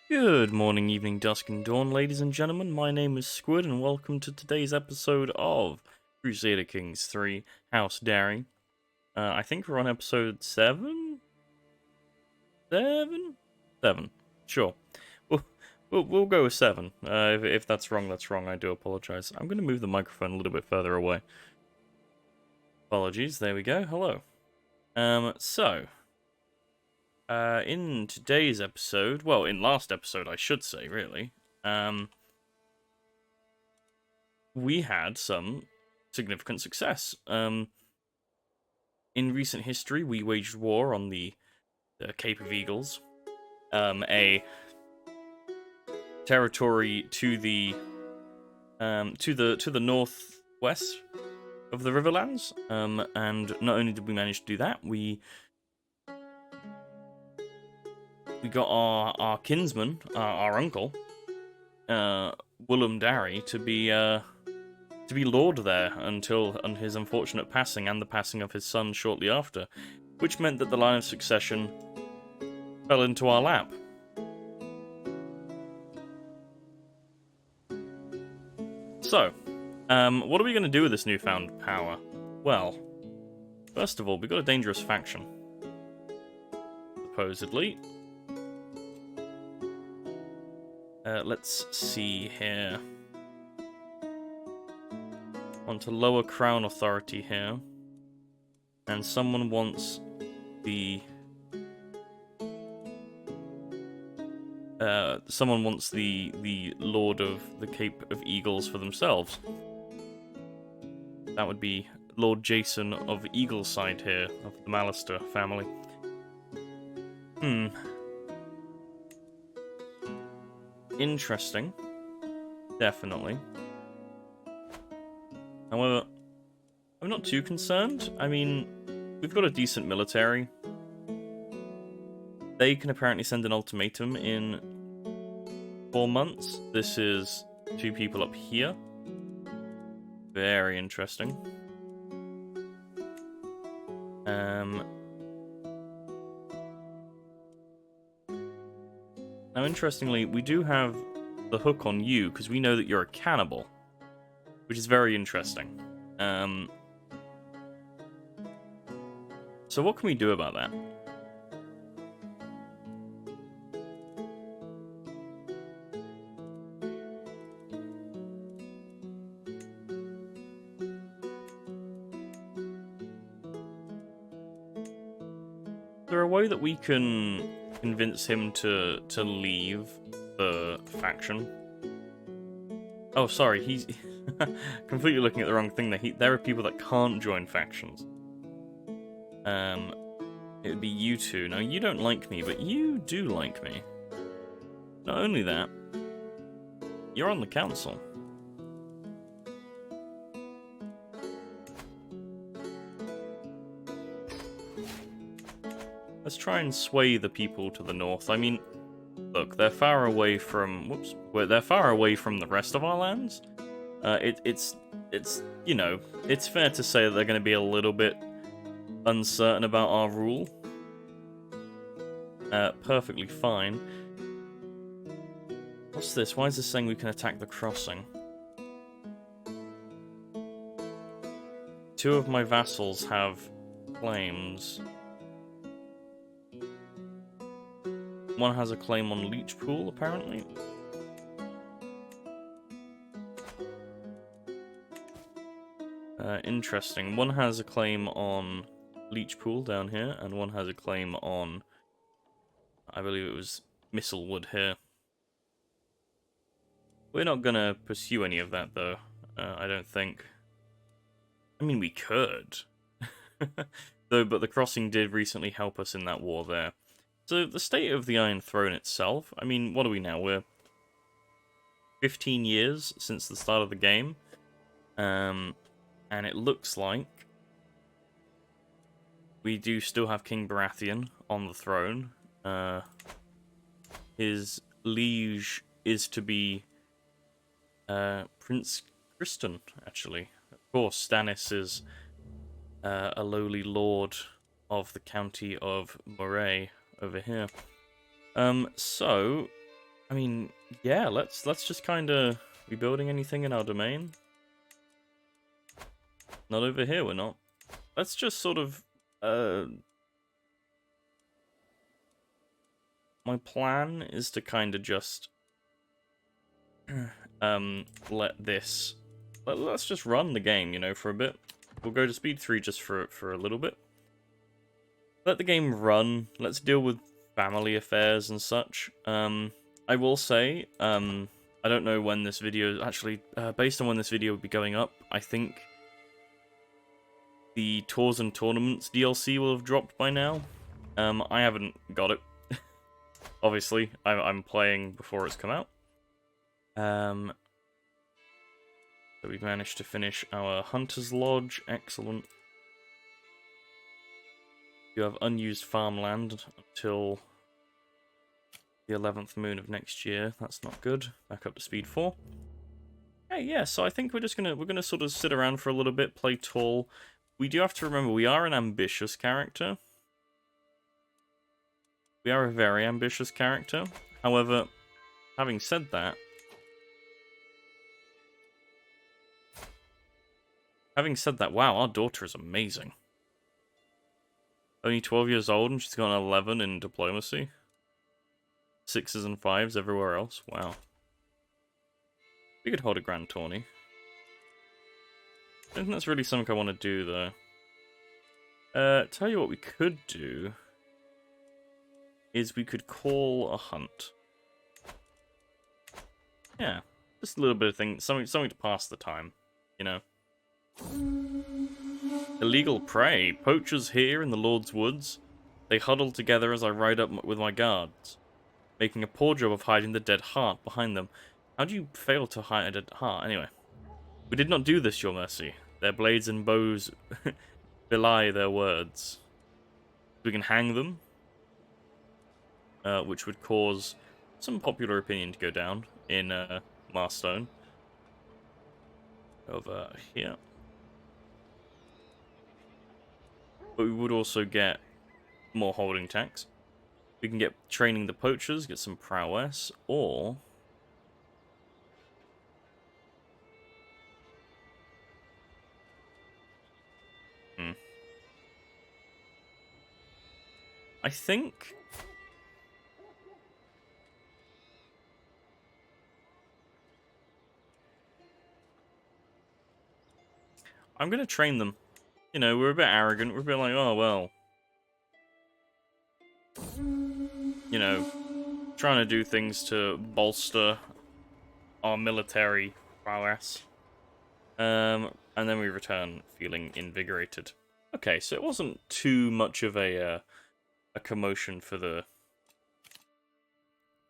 Good morning, evening, dusk, and dawn, ladies and gentlemen. My name is Squid, and welcome to today's episode of Crusader Kings 3, House Darry. I think we're on episode 7? 7? 7. Sure. We'll go with 7. If that's wrong, that's wrong. I do apologize. I'm going to move the microphone a little bit further away. Apologies. There we go. Hello. In today's episode, well, in last episode, I should say, really, we had some significant success. In recent history, we waged war on the Cape of Eagles, a territory to the northwest of the Riverlands. And not only did we manage to do that, we got our kinsman, our uncle, Darry, to be lord there until his unfortunate passing and the passing of his son shortly after, which meant that the line of succession fell into our lap. So, what are we going to do with this newfound power? Well, first of all, we've got a dangerous faction, supposedly. Let's see here. Want to lower crown authority here, and someone wants the Lord of the Cape of Eagles for themselves. That would be Lord Jason of Eagleside here, of the Mallister family. Interesting. Definitely. However, I'm not too concerned. I mean, we've got a decent military. They can apparently send an ultimatum in 4 months. This is 2 people up here. Very interesting. Now, interestingly, we do have the hook on you, because we know that you're a cannibal, which is very interesting. So what can we do about that? Is there a way that we can convince him to leave the faction? Oh, sorry, he's completely looking at the wrong thing there. There are people that can't join factions. It would be you two. Now, you don't like me, but you do like me. Not only that, you're on the council. Let's try and sway the people to the north. I mean, look, they're far away from... Whoops. They're far away from the rest of our lands. It's you know, it's fair to say that they're going to be a little bit uncertain about our rule. Perfectly fine. What's this? Why is this saying we can attack the crossing? 2 of my vassals have claims. One has a claim on Leechpool, apparently. Interesting. One has a claim on Leechpool down here, and one has a claim on, I believe it was Mistlewood here. We're not gonna pursue any of that, though. I don't think. I mean, we could. Though, but the crossing did recently help us in that war there. So, the state of the Iron Throne itself, I mean, what are we now? We're 15 years since the start of the game. And it looks like we do still have King Baratheon on the throne. His liege is to be Prince Kristen, actually. Of course, Stannis is a lowly lord of the county of Moray over here. So, I mean, yeah, let's just kind of... We building anything in our domain? Not over here, we're not. Let's just sort of... My plan is to kind of just... let this... Let's just run the game, you know, for a bit. We'll go to speed 3 just for a little bit. Let the game run. Let's deal with family affairs and such. I will say, I don't know when this video... Actually, based on when this video will be going up, I think the Tours and Tournaments DLC will have dropped by now. I haven't got it. Obviously, I'm playing before it's come out. So we've managed to finish our Hunter's Lodge. Excellent. You have unused farmland until the 11th moon of next year. That's not good. Back up to speed 4. Hey, yeah, so I think we're gonna sort of sit around for a little bit, play tall. We do have to remember we are an ambitious character. We are a very ambitious character. However, having said that, wow, our daughter is amazing. Only 12 years old and she's got an 11 in diplomacy. 6s and 5s everywhere else. Wow. We could hold a grand tourney. I don't think that's really something I want to do, though. Tell you what we could do is we could call a hunt. Yeah, just a little bit of thing, something to pass the time, you know. Illegal prey. Poachers here in the Lord's Woods. They huddle together as I ride up with my guards, making a poor job of hiding the dead hart behind them. How do you fail to hide a dead hart? Anyway, we did not do this, your mercy. Their blades and bows belie their words. We can hang them, which would cause some popular opinion to go down in Marstone. Over here. But we would also get more holding tax. We can get training the poachers, get some prowess, or... I think... I'm going to train them. You know, we're a bit arrogant. We're a bit like, oh, well. You know, trying to do things to bolster our military prowess. And then we return feeling invigorated. Okay, so it wasn't too much of a commotion for the...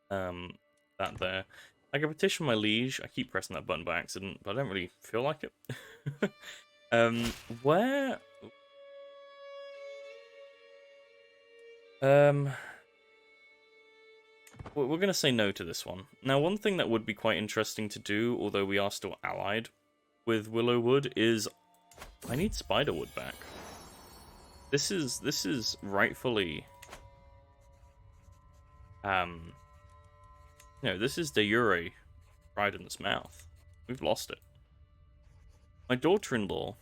that there. I can petition my liege. I keep pressing that button by accident, but I don't really feel like it. Where... We're going to say no to this one. Now, one thing that would be quite interesting to do, although we are still allied with Willowwood, is I need Spiderwood back. This is rightfully... No, this is de jure pride in this mouth. We've lost it. My daughter-in-law,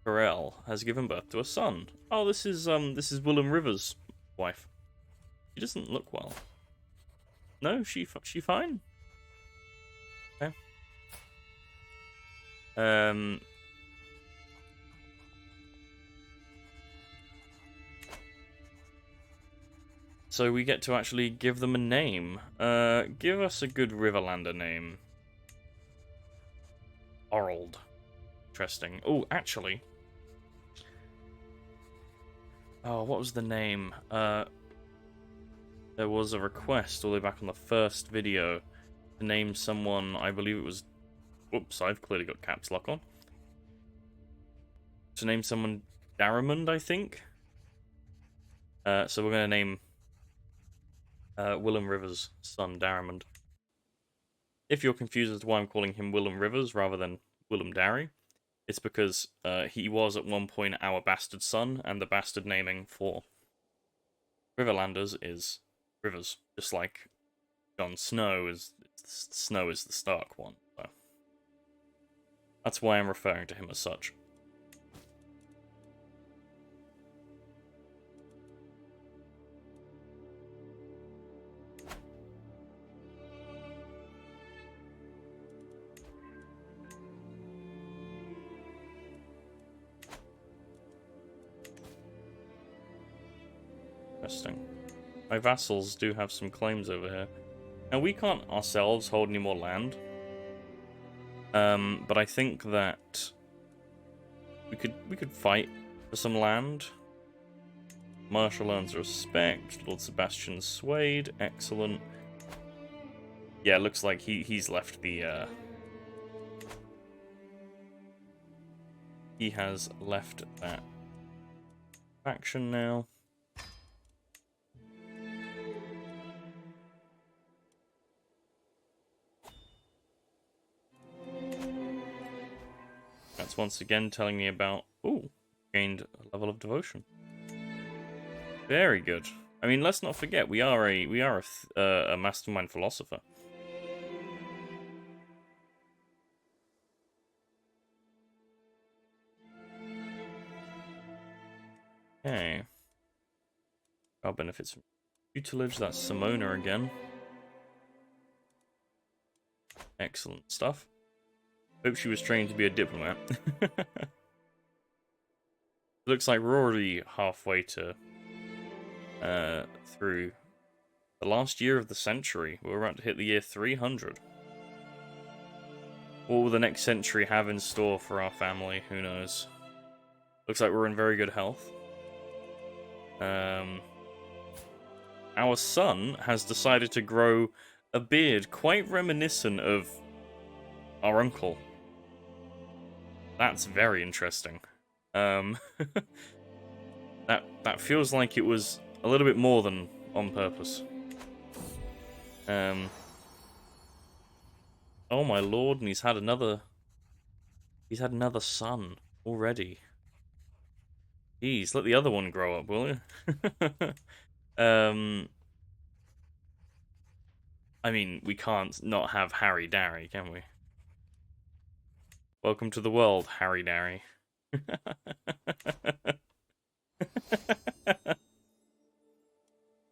Pharrell, has given birth to a son. Oh, this is Willem Rivers' wife. She doesn't look well. No, she fine? Okay. So we get to actually give them a name. Give us a good Riverlander name. Orald. Interesting. Oh, actually. Oh, what was the name? There was a request all the way back on the first video to name someone, I believe it was... Oops, I've clearly got caps lock on. To name someone Darrimond, I think. So we're going to name Willem Rivers' son Darrimond. If you're confused as to why I'm calling him Willem Rivers rather than Willem Darry, it's because he was at one point our bastard son, and the bastard naming for Riverlanders is Rivers, just like Jon Snow is the Stark one. So that's why I'm referring to him as such. Interesting. My vassals do have some claims over here. Now, we can't ourselves hold any more land. But I think that we could fight for some land. Marshal earns respect. Lord Sebastian swayed. Excellent. Yeah, looks like he's left the he has left that faction now. That's once again telling me about... Ooh, gained a level of devotion. Very good. I mean, let's not forget, we are a mastermind philosopher. Okay. Our benefits from tutelage, that's Simona again. Excellent stuff. Hope she was trained to be a diplomat. Looks like we're already halfway to through the last year of the century. We're about to hit the year 300. What will the next century have in store for our family? Who knows? Looks like we're in very good health. Our son has decided to grow a beard quite reminiscent of our uncle. That's very interesting. That feels like it was a little bit more than on purpose. Oh my lord, and he's had another son already. Jeez, let the other one grow up, will you? I mean, we can't not have Harry Darry, can we? Welcome to the world, Harry Darry.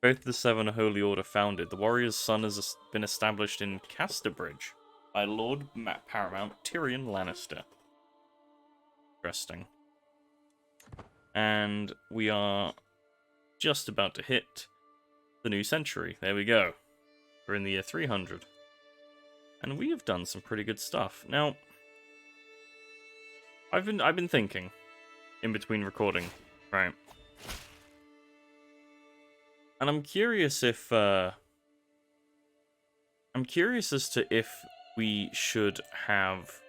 Both the Seven Holy Order founded. The warrior's son has been established in Casterbridge by Lord Paramount Tyrion Lannister. Interesting. And we are just about to hit the new century. There we go. We're in the year 300. And we have done some pretty good stuff. Now, I've been thinking in between recording, right? And I'm curious if I'm curious as to if we should have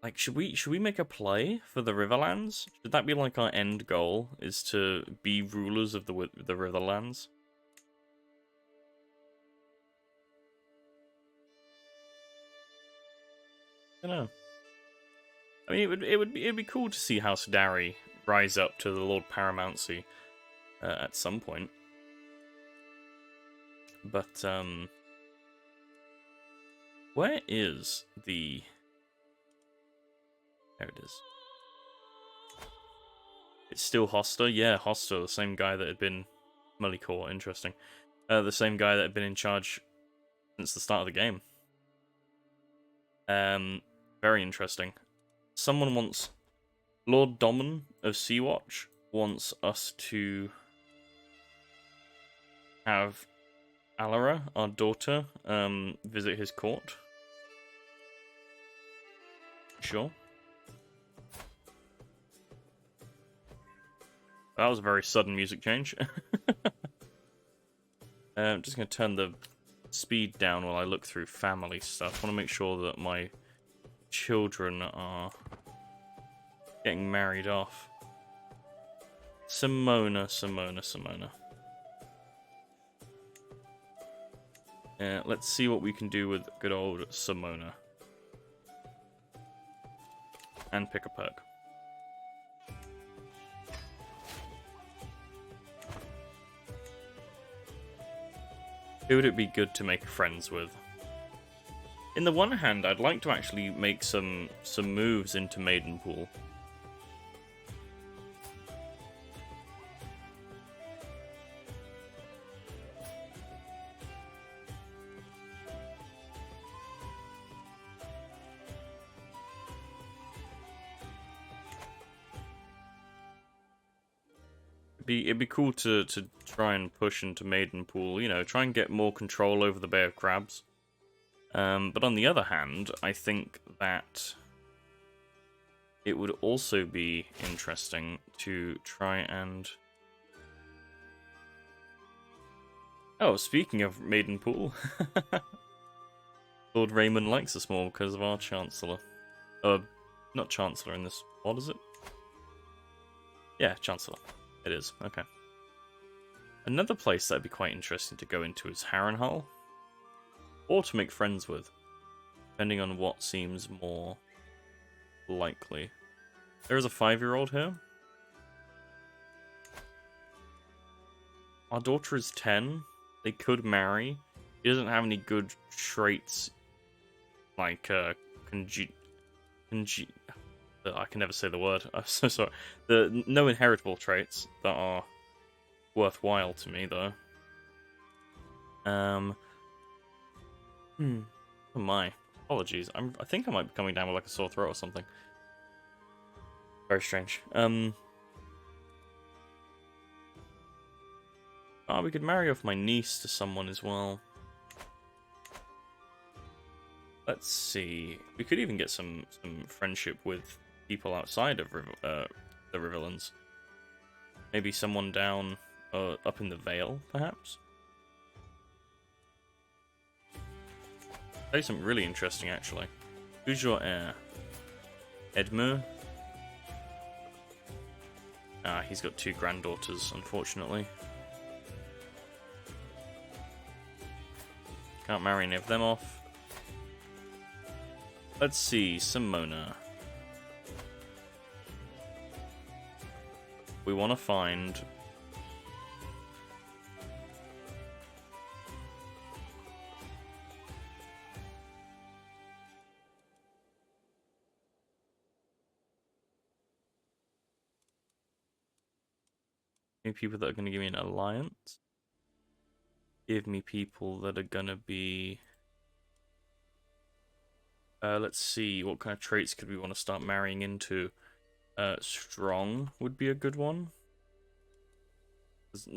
like should we make a play for the Riverlands? Should that be like our end goal, is to be rulers of the Riverlands? I don't know. I mean, it'd be cool to see House Darry rise up to the Lord Paramountcy at some point. But where is the? There it is. It's still Hoster, yeah, Hoster, the same guy that had been Mullicore. Interesting. The same guy that had been in charge since the start of the game. Very interesting. Someone wants... Lord Damon of Sea-Watch wants us to have Alara, our daughter, visit his court. Sure. That was a very sudden music change. I'm just going to turn the speed down while I look through family stuff. I want to make sure that my children are getting married off. Simona. Let's see what we can do with good old Simona. And pick a perk. Who would it be good to make friends with? In the one hand, I'd like to actually make some moves into Maidenpool. It'd be cool to try and push into Maidenpool, you know, try and get more control over the Bay of Crabs. But on the other hand, I think that it would also be interesting to try and... Oh, speaking of Maidenpool, Lord Raymond likes us more because of our Chancellor. Not Chancellor in this... What is it? Yeah, Chancellor. It is, okay. Another place that'd be quite interesting to go into is Harrenhal. Or to make friends with, depending on what seems more likely. There is a 5-year-old here. Our daughter is 10. They could marry. He doesn't have any good traits like I can never say the word. I'm so sorry. No inheritable traits that are worthwhile to me, though. Oh my. Apologies. I think I might be coming down with like a sore throat or something. Very strange. Oh, we could marry off my niece to someone as well. Let's see. We could even get some friendship with people outside of the Riverlands. Maybe someone down up in the Vale, perhaps. Say something really interesting, actually. Who's your heir? Edmure? Ah, he's got 2 granddaughters, unfortunately. Can't marry any of them off. Let's see, Simona. We want to find... Maybe people that are going to give me an alliance. Give me people that are going to be... let's see, what kind of traits could we want to start marrying into? Strong would be a good one.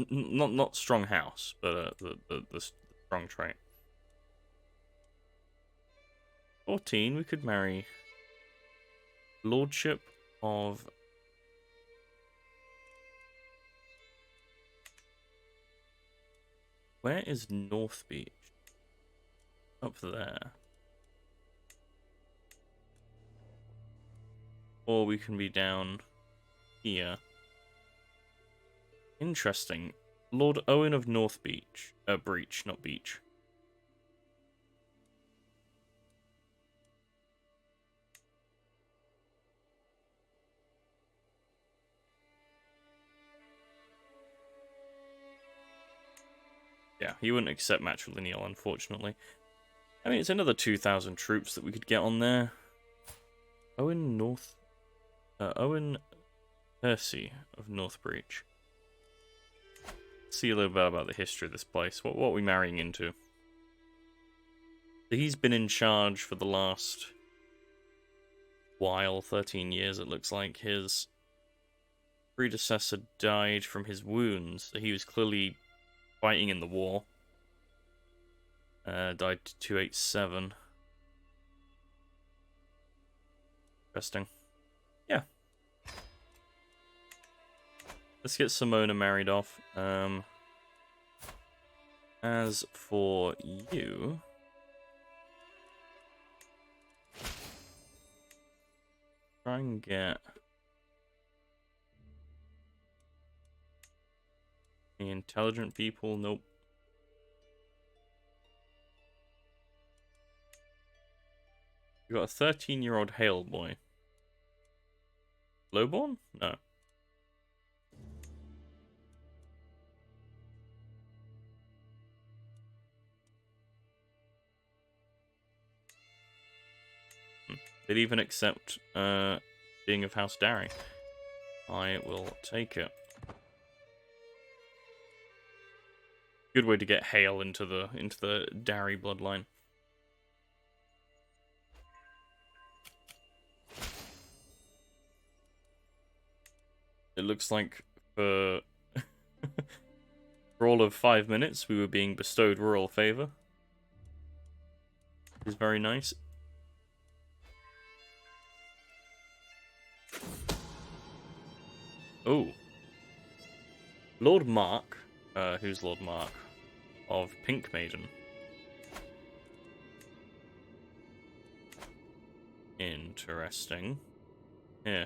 Not strong house, but the strong trait. 14, we could marry Lordship of... Where is North Beach? Up there. Or we can be down here. Interesting. Lord Owen of North Beach. Breach, not Beach. Yeah, he wouldn't accept matrilineal, unfortunately. I mean, it's another 2,000 troops that we could get on there. Owen Percy of North Breach. See a little bit about the history of this place. What are we marrying into? He's been in charge for the last while, 13 years it looks like. His predecessor died from his wounds. He was clearly fighting in the war. Died 287. Interesting. Yeah. Let's get Simona married off. As for you... Try and get... The intelligent people? Nope. You got a 13-year-old Hale boy. Lowborn? No. They'd even accept being of House Darry. I will take it. Good way to get Hale into the Darry bloodline. It looks like for for all of 5 minutes we were being bestowed royal favor. Which is very nice. Oh. Lord Mark, who's Lord Mark? Of Pink Maiden. Interesting. Yeah.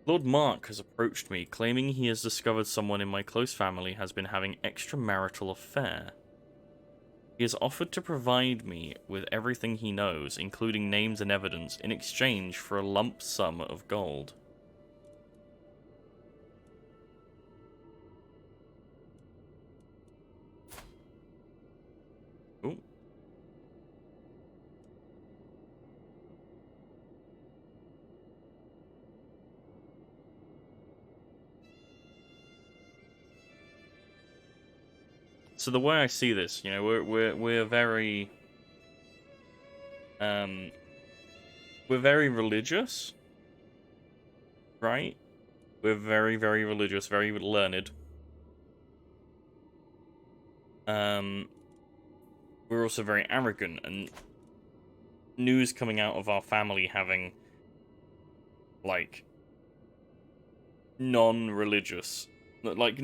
Lord Mark has approached me, claiming he has discovered someone in my close family has been having extramarital affair. He has offered to provide me with everything he knows, including names and evidence, in exchange for a lump sum of gold. Ooh. So the way I see this, you know, we're very we're very religious, right? We're very, very religious, very learned. We're also very arrogant, and news coming out of our family having, like, non-religious, like,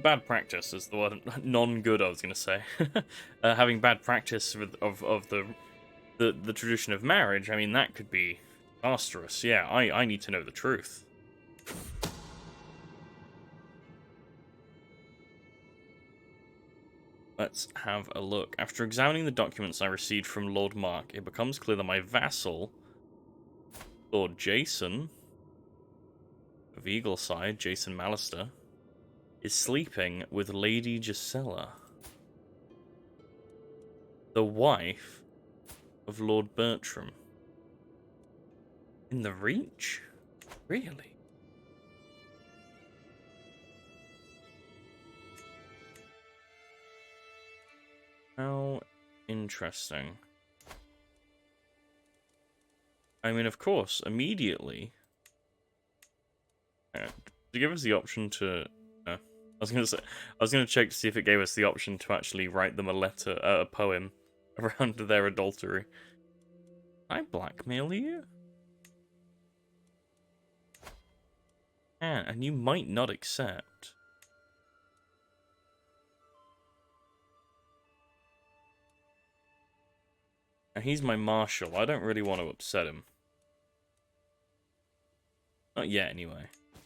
bad practice is the word, non-good I was going to say. Having bad practice of the tradition of marriage, I mean, that could be disastrous. Yeah, I need to know the truth. Let's have a look. After examining the documents I received from Lord Mark, it becomes clear that my vassal, Lord Jason, of Eagleside, Jason Mallister, is sleeping with Lady Gisela, the wife of Lord Bertram. In the Reach? Really? How interesting. I mean, of course, immediately, to give us the option to... I was gonna check to see if it gave us the option to actually write them a letter, a poem, around their adultery. Can I blackmail you? And you might not accept. And he's my marshal. I don't really want to upset him. Not yet, anyway.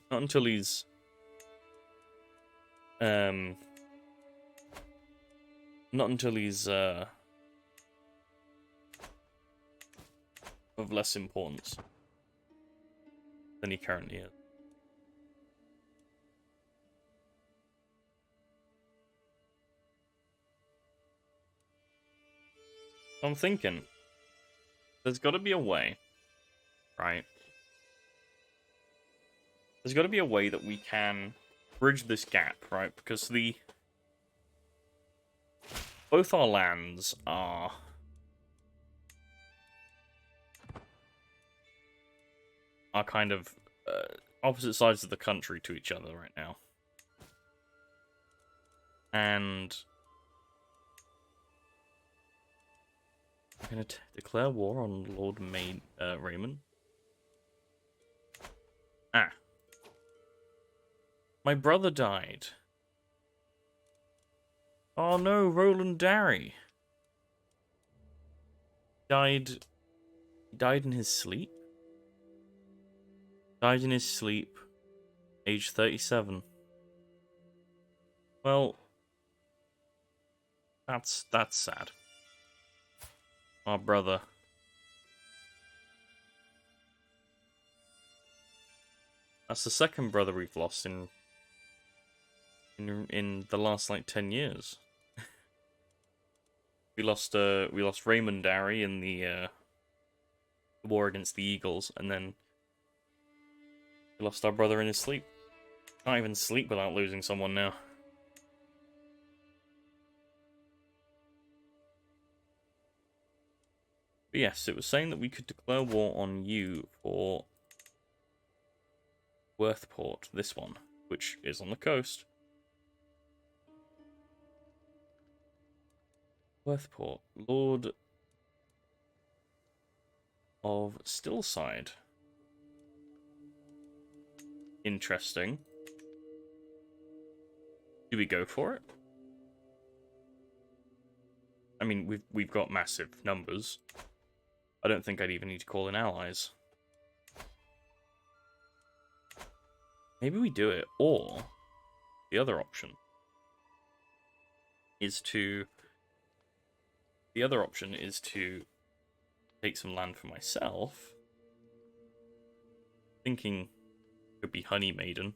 Not until he's... Not until he's, of less importance than he currently is. I'm thinking, there's got to be a way, right? There's got to be a way that we can bridge this gap, right? Because both our lands are kind of opposite sides of the country to each other right now. And I'm going to declare war on Lord Raymond. Ah. My brother died. Oh no, Roland Darry. Died in his sleep? Died in his sleep, age 37. Well, that's sad. Our brother. That's the second brother we've lost in the last, like, 10 years. We lost Raymond Darry in the war against the Eagles, and then we lost our brother in his sleep. Can't even sleep without losing someone now. But yes, it was saying that we could declare war on you for Worthport, this one, which is on the coast. Worthport, Lord of Stillside. Interesting. Do we go for it? I mean, we've got massive numbers. I don't think I'd even need to call in allies. Maybe we do it, or the other option is to... The other option is to take some land for myself. Thinking could be Honey Maiden.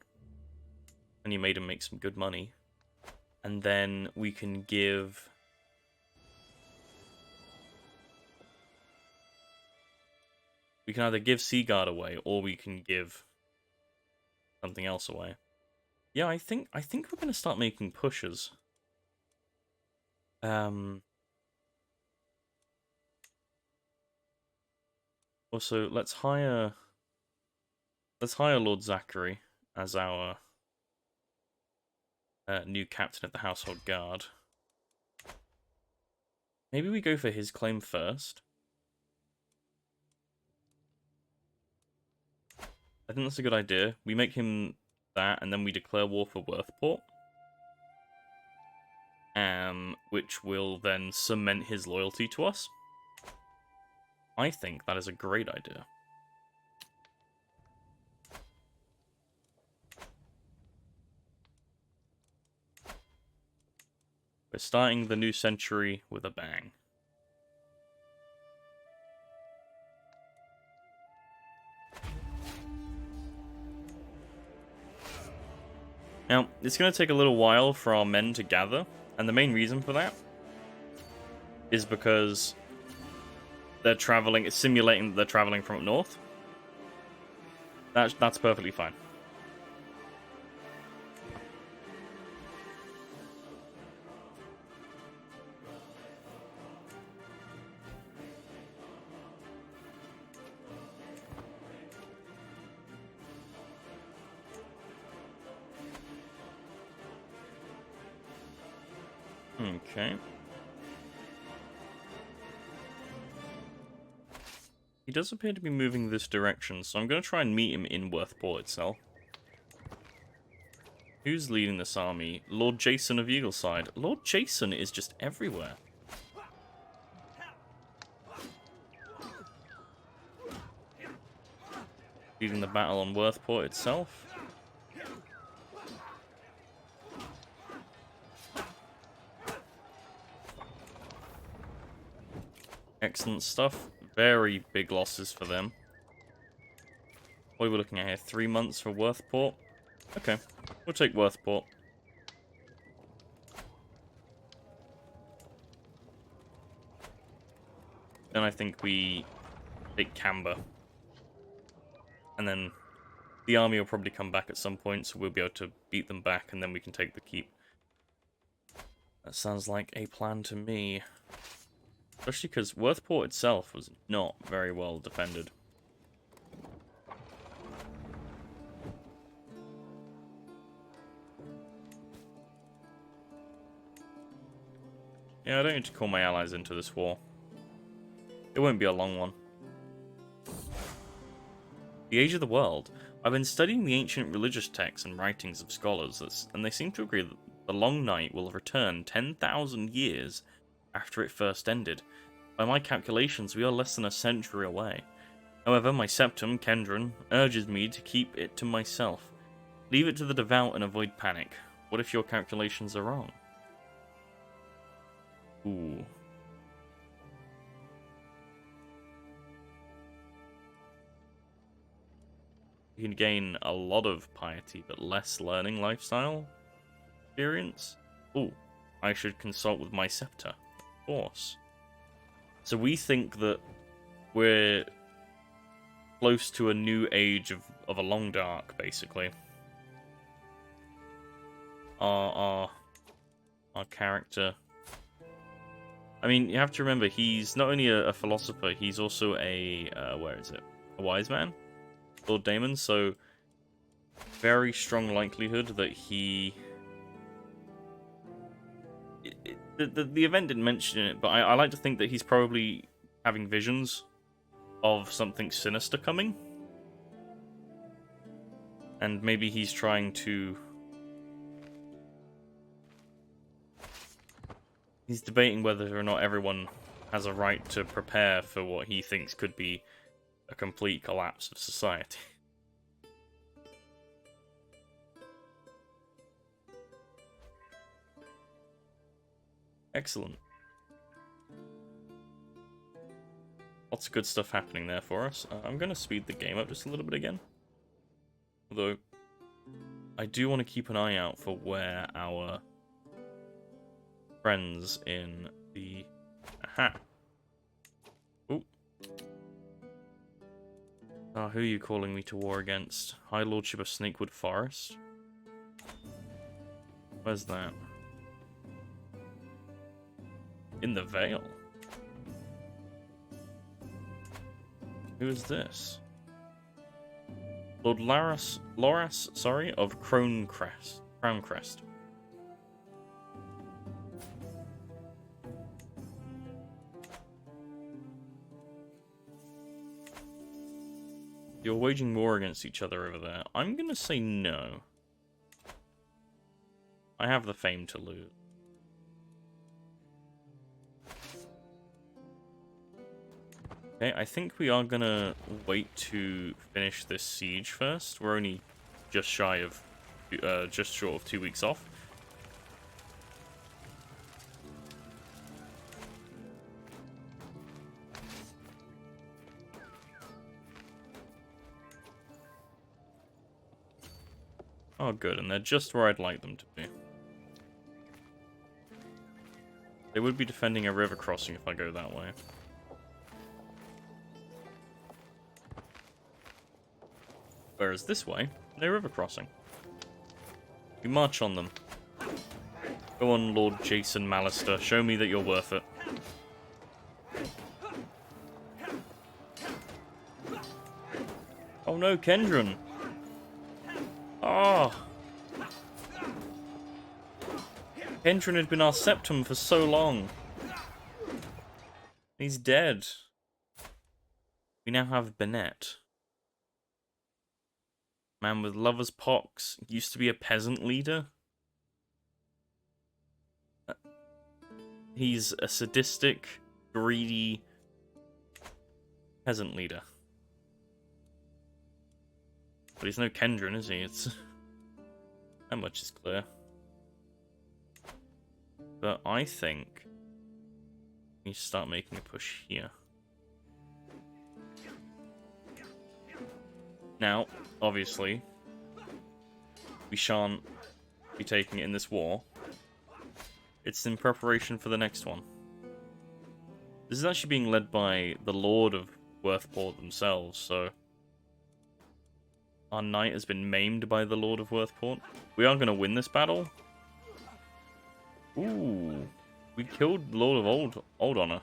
Honey Maiden makes some good money. And then we can give... We can either give Seaguard away, or we can give something else away. Yeah, I think we're going to start making pushes. Also, let's hire Lord Zachary as our new captain of the Household Guard. Maybe we go for his claim first. I think that's a good idea. We make him that, and then we declare war for Worthport. Which will then cement his loyalty to us. I think that is a great idea. We're starting the new century with a bang. Now, it's going to take a little while for our men to gather, and the main reason for that is because they're traveling, it's simulating that they're traveling from up north. That's perfectly fine. Okay. He does appear to be moving this direction, so I'm going to try and meet him in Worthport itself. Who's leading this army? Lord Jason of Eagleside. Lord Jason is just everywhere. Leading the battle on Worthport itself. Excellent stuff. Very big losses for them. What are we looking at here? 3 months for Worthport? Okay, we'll take Worthport. Then I think we take Camber. And then the army will probably come back at some point, so we'll be able to beat them back, and then we can take the keep. That sounds like a plan to me. Especially because Worthport itself was not very well defended. Yeah, I don't need to call my allies into this war. It won't be a long one. The Age of the World. I've been studying the ancient religious texts and writings of scholars, and they seem to agree that the long night will return 10,000 years after it first ended. By my calculations, we are less than a century away. However, my septum, Kendron, urges me to keep it to myself. Leave it to the devout and avoid panic. What if your calculations are wrong? Ooh. You can gain a lot of piety, but less learning lifestyle experience. Ooh, I should consult with my scepter. course. So we think that we're close to a new age of a long dark, basically. Our character. I mean, you have to remember, he's not only a philosopher, he's also a, where is it? A wise man? Lord Damon, so very strong likelihood that he... The event didn't mention it, but I like to think that he's probably having visions of something sinister coming. And maybe he's trying to... He's debating whether or not everyone has a right to prepare for what he thinks could be a complete collapse of society. Excellent. Lots of good stuff happening there for us. I'm going to speed the game up just a little bit again. Although, I do want to keep an eye out for where our friends in the... Aha! Ooh. Who are you calling me to war against? High Lordship of Snakewood Forest? Where's that? In the Vale? Who is this? Lord Loras, sorry, of Crowncrest. You're waging war against each other over there. I'm gonna say no. I have the fame to lose. Okay, I think we are gonna wait to finish this siege first. We're only just shy of, just short of 2 weeks off. Oh, good, and they're just where I'd like them to be. They would be defending a river crossing if I go that way. Whereas this way, no river crossing. We march on them. Go on, Lord Jason Mallister. Show me that you're worth it. Oh no, Kendron! Ah! Kendron had been our septum for so long. He's dead. We now have Bennett. Man with lover's pox. Used to be a peasant leader. He's a sadistic, greedy peasant leader. But he's no Kendron, is he? It's... That much is clear. But I think we start making a push here. Now, obviously, we shan't be taking it in this war. It's in preparation for the next one. This is actually being led by the Lord of Worthport themselves, so... Our knight has been maimed by the Lord of Worthport. We are going to win this battle. Ooh. We killed Lord of Old Honor.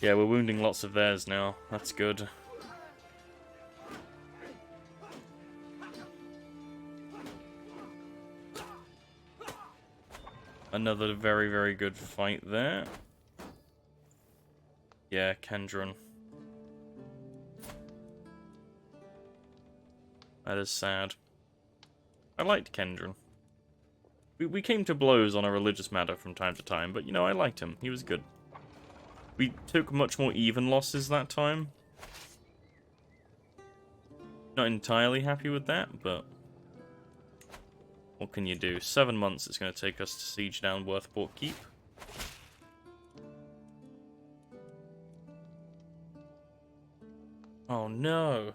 Yeah, we're wounding lots of theirs now. That's good. Another very, very good fight there. Yeah, Kendron. That is sad. I liked Kendron. We came to blows on a religious matter from time to time, but, you know, I liked him. He was good. We took much more even losses that time. Not entirely happy with that, but... What can you do? 7 months it's going to take us to siege down Worthport Keep. Oh no!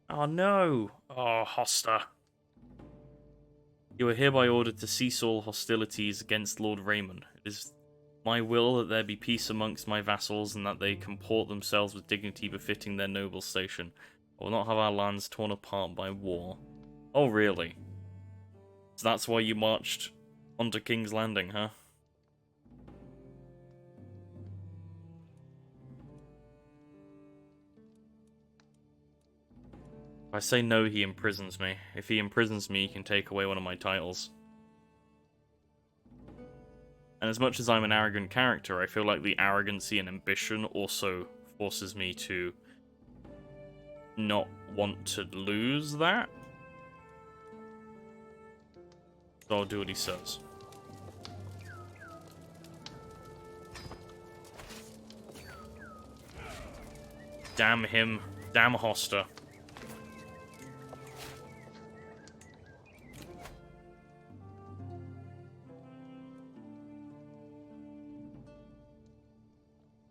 Oh no! Oh, Hoster. You are hereby ordered to cease all hostilities against Lord Raymond. It is my will that there be peace amongst my vassals, and that they comport themselves with dignity befitting their noble station. I will not have our lands torn apart by war. Oh, really? So that's why you marched onto King's Landing, huh? If I say no, he imprisons me. If he imprisons me, he can take away one of my titles. And as much as I'm an arrogant character, I feel like the arrogancy and ambition also forces me to not want to lose that. So I'll do what he says. Damn him. Damn Hoster.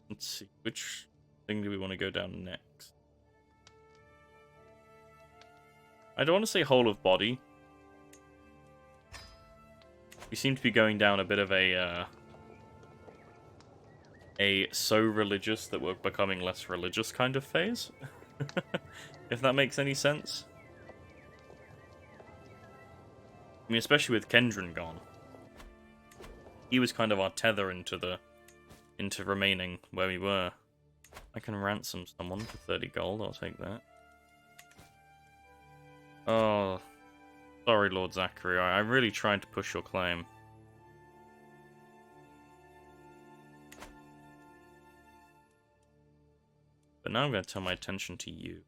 Let's see, which thing do we want to go down next? I don't want to say whole of body. We seem to be going down a bit of a so religious that we're becoming less religious kind of phase. If that makes any sense. I mean, especially with Kendron gone. He was kind of our tether into remaining where we were. I can ransom someone for 30 gold, I'll take that. Oh, sorry, Lord Zachary, I really tried to push your claim. But now I'm going to turn my attention to you.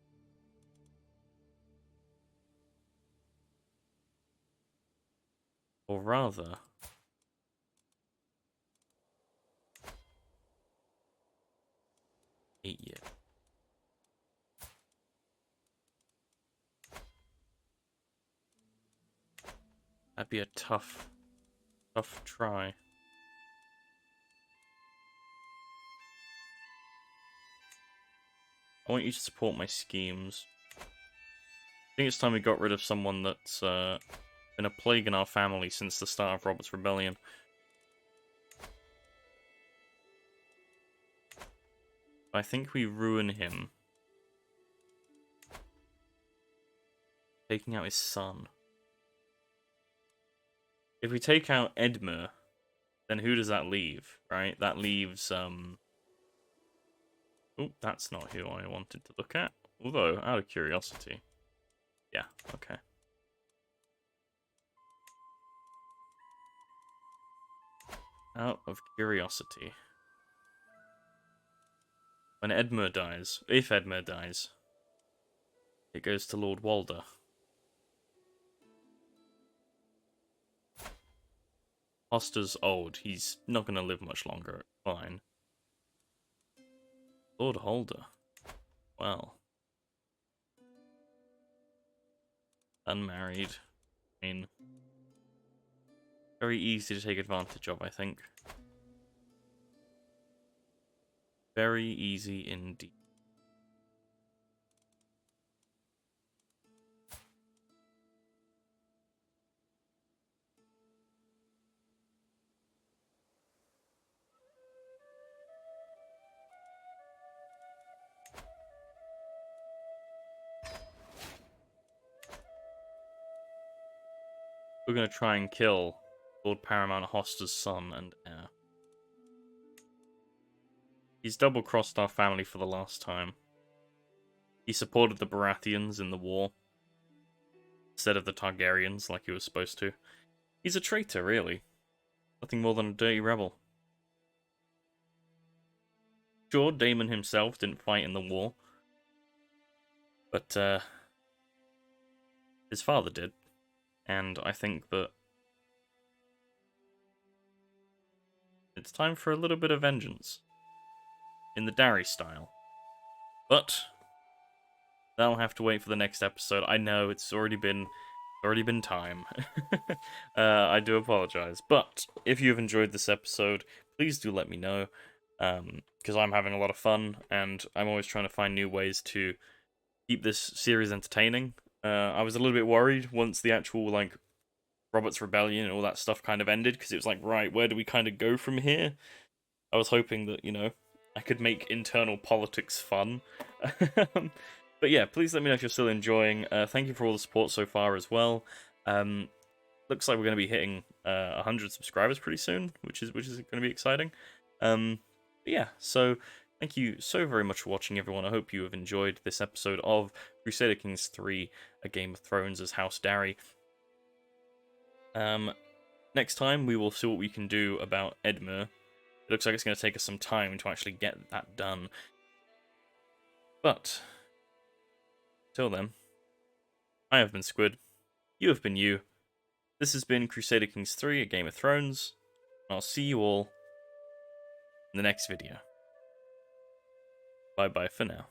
Or rather... Eat you. That'd be a tough try. I want you to support my schemes. I think it's time we got rid of someone that's been a plague in our family since the start of Robert's Rebellion. I think we ruin him. Taking out his son. If we take out Edmer, then who does that leave, right? That leaves, Oh, that's not who I wanted to look at. Although, out of curiosity. Yeah, okay. Out of curiosity. When Edmer dies, if Edmer dies, it goes to Lord Walder. Hoster's old. He's not going to live much longer. Fine. Lord Holder. Well. Unmarried. I mean, very easy to take advantage of, I think. Very easy indeed. We're going to try and kill Lord Paramount Hoster's son and heir. He's double-crossed our family for the last time. He supported the Baratheons in the war, instead of the Targaryens like he was supposed to. He's a traitor, really. Nothing more than a dirty rebel. Sure, Damon himself didn't fight in the war, but his father did. And I think that it's time for a little bit of vengeance. In the Darry style. But that'll have to wait for the next episode. I know, it's already been time. I do apologize. But if you've enjoyed this episode, please do let me know. Because I'm having a lot of fun, and I'm always trying to find new ways to keep this series entertaining. I was a little bit worried once the actual, like, Robert's Rebellion and all that stuff kind of ended, because it was like, right, where do we kind of go from here? I was hoping that, I could make internal politics fun. But yeah, please let me know if you're still enjoying. Thank you for all the support so far as well. Looks like we're going to be hitting 100 subscribers pretty soon, which is going to be exciting. But yeah, so thank you so very much for watching, everyone. I hope you have enjoyed this episode of Crusader Kings 3: A Game of Thrones as House Darry. Next time, we will see what we can do about Edmure. It looks like it's going to take us some time to actually get that done. But, till then, I have been Squid. You have been you. This has been Crusader Kings 3: A Game of Thrones. And I'll see you all in the next video. Bye-bye for now.